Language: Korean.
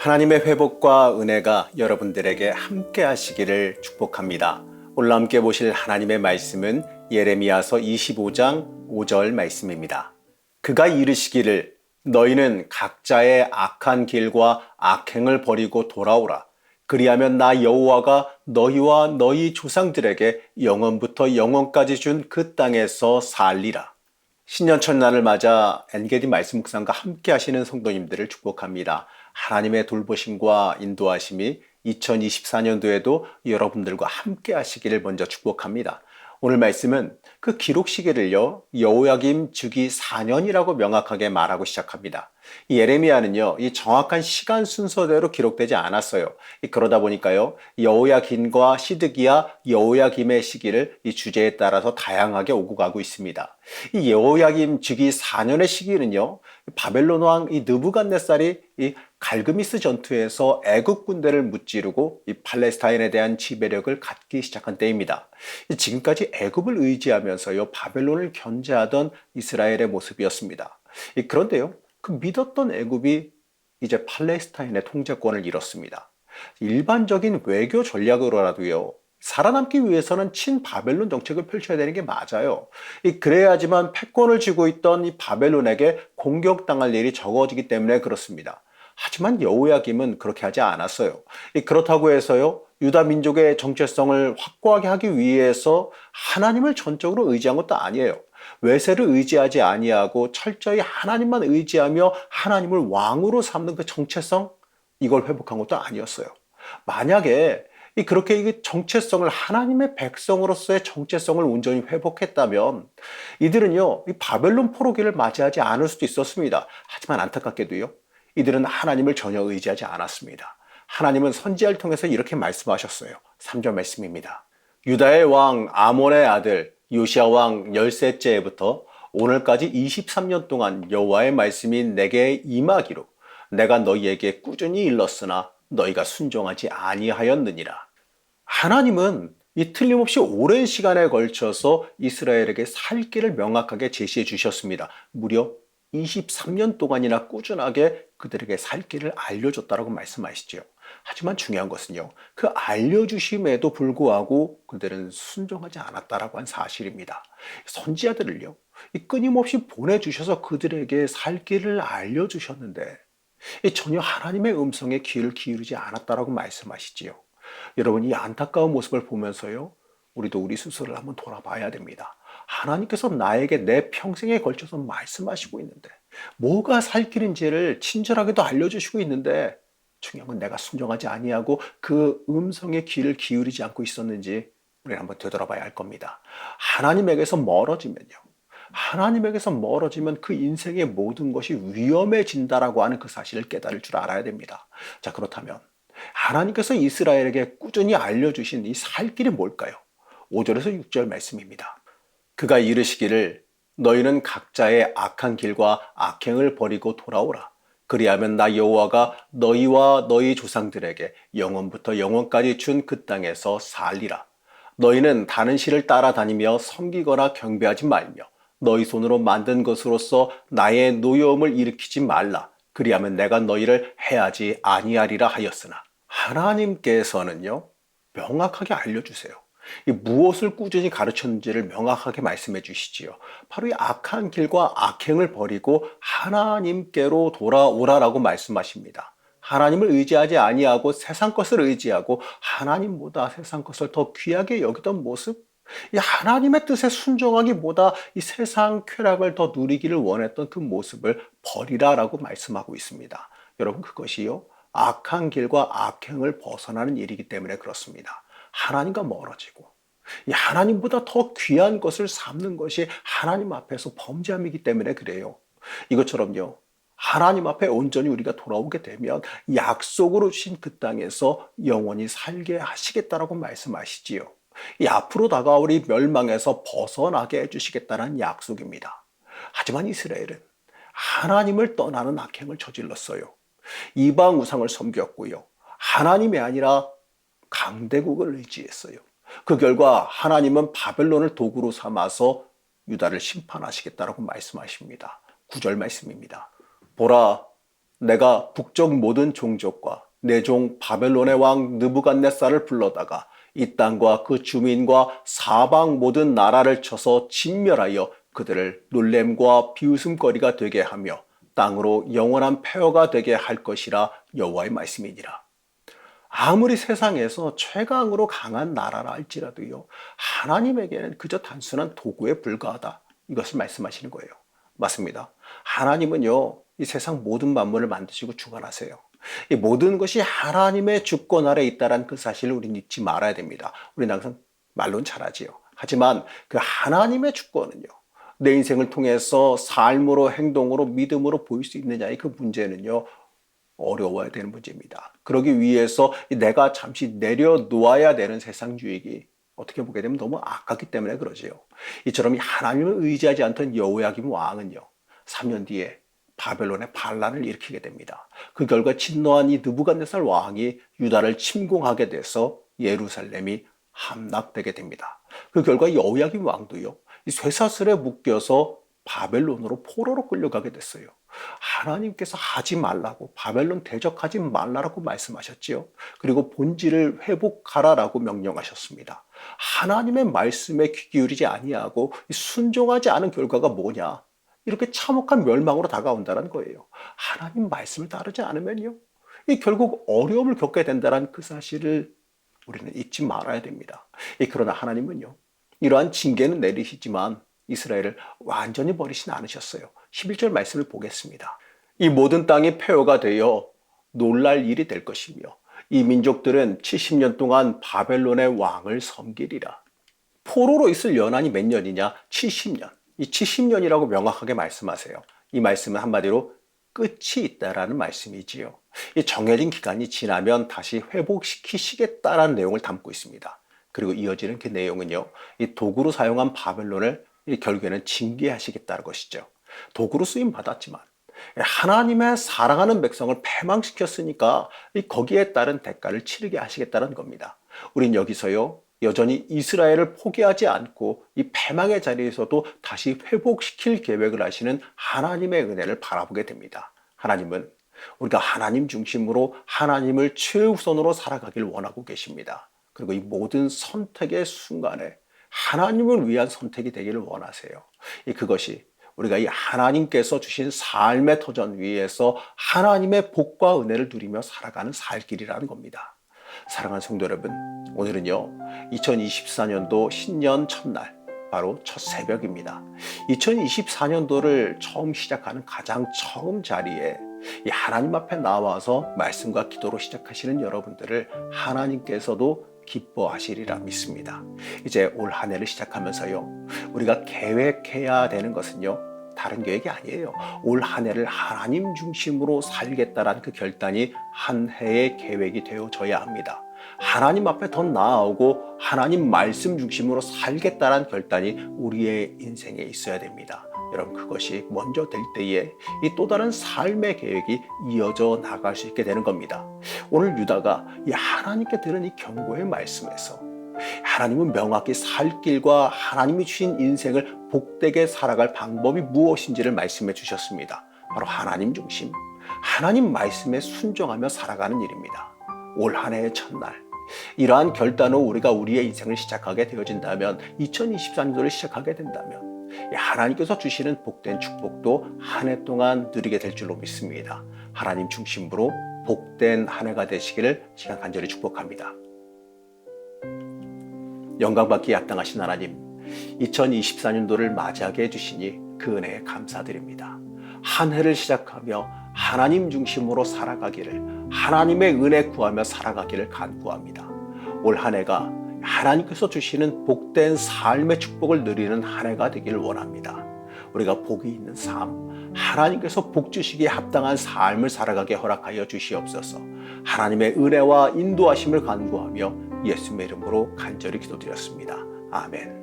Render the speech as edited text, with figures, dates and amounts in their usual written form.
하나님의 회복과 은혜가 여러분들에게 함께 하시기를 축복합니다. 오늘 함께 보실 하나님의 말씀은 예레미야서 25장 5절 말씀입니다. 그가 이르시기를 너희는 각자의 악한 길과 악행을 버리고 돌아오라. 그리하면 나 여호와가 너희와 너희 조상들에게 영원부터 영원까지 준 그 땅에서 살리라. 신년 첫날을 맞아 엔게디 말씀 묵상과 함께 하시는 성도님들을 축복합니다. 하나님의 돌보심과 인도하심이 2024년도에도 여러분들과 함께 하시기를 먼저 축복합니다. 오늘 말씀은 그 기록 시기를요, 여호야김 주기 4년이라고 명확하게 말하고 시작합니다. 이 예레미야는요, 이 정확한 시간 순서대로 기록되지 않았어요. 그러다 보니까요, 여호야김과 시드기야, 여호야김의 시기를 이 주제에 따라서 다양하게 오고 가고 있습니다. 이 여호야김 주기 4년의 시기는요, 바벨론 왕 이 느부갓네살이 이 갈그미스 전투에서 애국 군대를 무찌르고 이 팔레스타인에 대한 지배력을 갖기 시작한 때입니다. 지금까지 애굽을 의지하면서요, 바벨론을 견제하던 이스라엘의 모습이었습니다. 그런데요, 그 믿었던 애굽이 이제 팔레스타인의 통제권을 잃었습니다. 일반적인 외교 전략으로라도요, 살아남기 위해서는 친바벨론 정책을 펼쳐야 되는 게 맞아요. 그래야지만 패권을 쥐고 있던 이 바벨론에게 공격당할 일이 적어지기 때문에 그렇습니다. 하지만 여호야김은 그렇게 하지 않았어요. 그렇다고 해서요, 유다 민족의 정체성을 확고하게 하기 위해서 하나님을 전적으로 의지한 것도 아니에요. 외세를 의지하지 아니하고 철저히 하나님만 의지하며 하나님을 왕으로 삼는 그 정체성, 이걸 회복한 것도 아니었어요. 만약에 그렇게 정체성을 하나님의 백성으로서의 정체성을 온전히 회복했다면 이들은요, 이 바벨론 포로기를 맞이하지 않을 수도 있었습니다. 하지만 안타깝게도요, 이들은 하나님을 전혀 의지하지 않았습니다. 하나님은 선지자를 통해서 이렇게 말씀하셨어요. 3절 말씀입니다. 유다의 왕 아몬의 아들 요시야 왕 13째 해부터 오늘까지 23년 동안 여호와의 말씀이 내게 임하기로 내가 너희에게 꾸준히 일렀으나 너희가 순종하지 아니하였느니라. 하나님은 이 틀림없이 오랜 시간에 걸쳐서 이스라엘에게 살 길을 명확하게 제시해 주셨습니다. 무려 23년 동안이나 꾸준하게 그들에게 살 길을 알려줬다라고 말씀하시죠. 하지만 중요한 것은요, 그 알려주심에도 불구하고 그들은 순종하지 않았다라고 한 사실입니다. 선지자들을요, 끊임없이 보내주셔서 그들에게 살 길을 알려주셨는데 전혀 하나님의 음성에 귀를 기울이지 않았다라고 말씀하시지요. 여러분, 이 안타까운 모습을 보면서요, 우리도 우리 스스로를 한번 돌아봐야 됩니다. 하나님께서 나에게 내 평생에 걸쳐서 말씀하시고 있는데, 뭐가 살 길인지를 친절하게도 알려주시고 있는데, 중요한 건 내가 순종하지 아니하고 그 음성에 귀를 기울이지 않고 있었는지 우리는 한번 되돌아봐야 할 겁니다. 하나님에게서 멀어지면 그 인생의 모든 것이 위험해진다라고 하는 그 사실을 깨달을 줄 알아야 됩니다. 자, 그렇다면 하나님께서 이스라엘에게 꾸준히 알려주신 이 살 길이 뭘까요? 5절에서 6절 말씀입니다. 그가 이르시기를 너희는 각자의 악한 길과 악행을 버리고 돌아오라. 그리하면 나 여호와가 너희와 너희 조상들에게 영원부터 영원까지 준 그 땅에서 살리라. 너희는 다른 신을 따라다니며 섬기거나 경배하지 말며 너희 손으로 만든 것으로서 나의 노여움을 일으키지 말라. 그리하면 내가 너희를 해하지 아니하리라 하였으나 하나님께서는요, 명확하게 알려주세요. 무엇을 꾸준히 가르쳤는지를 명확하게 말씀해 주시지요. 바로 이 악한 길과 악행을 버리고 하나님께로 돌아오라라고 말씀하십니다. 하나님을 의지하지 아니하고 세상 것을 의지하고 하나님보다 세상 것을 더 귀하게 여기던 모습, 이 하나님의 뜻에 순종하기보다 이 세상 쾌락을 더 누리기를 원했던 그 모습을 버리라라고 말씀하고 있습니다. 여러분, 그것이요, 악한 길과 악행을 벗어나는 일이기 때문에 그렇습니다. 하나님과 멀어지고 이 하나님보다 더 귀한 것을 삼는 것이 하나님 앞에서 범죄함이기 때문에 그래요. 이것처럼요, 하나님 앞에 온전히 우리가 돌아오게 되면 약속으로 주신 그 땅에서 영원히 살게 하시겠다라고 말씀하시지요. 이 앞으로 다가올 이 멸망에서 벗어나게 해주시겠다는 약속입니다. 하지만 이스라엘은 하나님을 떠나는 악행을 저질렀어요. 이방 우상을 섬겼고요, 하나님이 아니라 강대국을 의지했어요. 그 결과 하나님은 바벨론을 도구로 삼아서 유다를 심판하시겠다라고 말씀하십니다. 9절 말씀입니다. 보라, 내가 북쪽 모든 종족과 내 종 바벨론의 왕 느부갓네살을 불러다가 이 땅과 그 주민과 사방 모든 나라를 쳐서 진멸하여 그들을 놀램과 비웃음거리가 되게 하며 땅으로 영원한 폐허가 되게 할 것이라 여호와의 말씀이니라. 아무리 세상에서 최강으로 강한 나라라 할지라도요, 하나님에게는 그저 단순한 도구에 불과하다. 이것을 말씀하시는 거예요. 맞습니다. 하나님은요, 이 세상 모든 만물을 만드시고 주관하세요. 이 모든 것이 하나님의 주권 아래 있다는 그 사실을 우리는 잊지 말아야 됩니다. 우리는 항상 말로는 잘하지요. 하지만 그 하나님의 주권은요, 내 인생을 통해서 삶으로, 행동으로, 믿음으로 보일 수 있느냐의 그 문제는요, 어려워야 되는 문제입니다. 그러기 위해서 내가 잠시 내려놓아야 되는 세상 유익이 어떻게 보게 되면 너무 아깝기 때문에 그러지요. 이처럼 하나님을 의지하지 않던 여호야김 왕은요, 3년 뒤에 바벨론의 반란을 일으키게 됩니다. 그 결과 진노한 이 느부갓네살 왕이 유다를 침공하게 돼서 예루살렘이 함락되게 됩니다. 그 결과 여호야김 왕도요, 이 쇠사슬에 묶여서 바벨론으로 포로로 끌려가게 됐어요. 하나님께서 하지 말라고, 바벨론 대적하지 말라라고 말씀하셨지요. 그리고 본질을 회복하라라고 명령하셨습니다. 하나님의 말씀에 귀 기울이지 아니하고 순종하지 않은 결과가 뭐냐? 이렇게 참혹한 멸망으로 다가온다는 거예요. 하나님 말씀을 따르지 않으면요, 결국 어려움을 겪게 된다는 그 사실을 우리는 잊지 말아야 됩니다. 그러나 하나님은요, 이러한 징계는 내리시지만 이스라엘을 완전히 버리진 않으셨어요. 11절 말씀을 보겠습니다. 이 모든 땅이 폐허가 되어 놀랄 일이 될 것이며 이 민족들은 70년 동안 바벨론의 왕을 섬기리라. 포로로 있을 연한이 몇 년이냐? 70년. 이 70년이라고 명확하게 말씀하세요. 이 말씀은 한마디로 끝이 있다라는 말씀이지요. 이 정해진 기간이 지나면 다시 회복시키시겠다라는 내용을 담고 있습니다. 그리고 이어지는 그 내용은요, 이 도구로 사용한 바벨론을 결국에는 징계하시겠다는 것이죠. 도구로 쓰임 받았지만 하나님의 사랑하는 백성을 패망시켰으니까 거기에 따른 대가를 치르게 하시겠다는 겁니다. 우린 여기서요, 여전히 이스라엘을 포기하지 않고 이 패망의 자리에서도 다시 회복시킬 계획을 하시는 하나님의 은혜를 바라보게 됩니다. 하나님은 우리가 하나님 중심으로 하나님을 최우선으로 살아가길 원하고 계십니다. 그리고 이 모든 선택의 순간에 하나님을 위한 선택이 되기를 원하세요. 그것이 우리가 이 하나님께서 주신 삶의 터전 위에서 하나님의 복과 은혜를 누리며 살아가는 살 길이라는 겁니다. 사랑하는 성도 여러분, 오늘은요, 2024년도 신년 첫날, 바로 첫 새벽입니다. 2024년도를 처음 시작하는 가장 처음 자리에 이 하나님 앞에 나와서 말씀과 기도로 시작하시는 여러분들을 하나님께서도 기뻐하시리라 믿습니다. 이제 올 한 해를 시작하면서요, 우리가 계획해야 되는 것은요, 다른 계획이 아니에요. 올 한 해를 하나님 중심으로 살겠다라는 그 결단이 한 해의 계획이 되어져야 합니다. 하나님 앞에 더 나아오고 하나님 말씀 중심으로 살겠다라는 결단이 우리의 인생에 있어야 됩니다. 여러분, 그것이 먼저 될 때에 이 또 다른 삶의 계획이 이어져 나갈 수 있게 되는 겁니다. 오늘 유다가 이 하나님께 들은 이 경고의 말씀에서 하나님은 명확히 살 길과 하나님이 주신 인생을 복되게 살아갈 방법이 무엇인지를 말씀해 주셨습니다. 바로 하나님 중심, 하나님 말씀에 순종하며 살아가는 일입니다. 올 한 해의 첫날, 이러한 결단으로 우리가 우리의 인생을 시작하게 되어진다면, 2024년도를 시작하게 된다면 하나님께서 주시는 복된 축복도 한 해 동안 누리게 될 줄로 믿습니다. 하나님 중심으로 복된 한 해가 되시기를 시간 간절히 축복합니다. 영광받기 합당하신 하나님, 2024년도를 맞이하게 해주시니 그 은혜에 감사드립니다. 한 해를 시작하며 하나님 중심으로 살아가기를, 하나님의 은혜 구하며 살아가기를 간구합니다. 올 한 해가 하나님께서 주시는 복된 삶의 축복을 누리는 한 해가 되기를 원합니다. 우리가 복이 있는 삶, 하나님께서 복 주시기에 합당한 삶을 살아가게 허락하여 주시옵소서. 하나님의 은혜와 인도하심을 간구하며 예수님의 이름으로 간절히 기도드렸습니다. 아멘.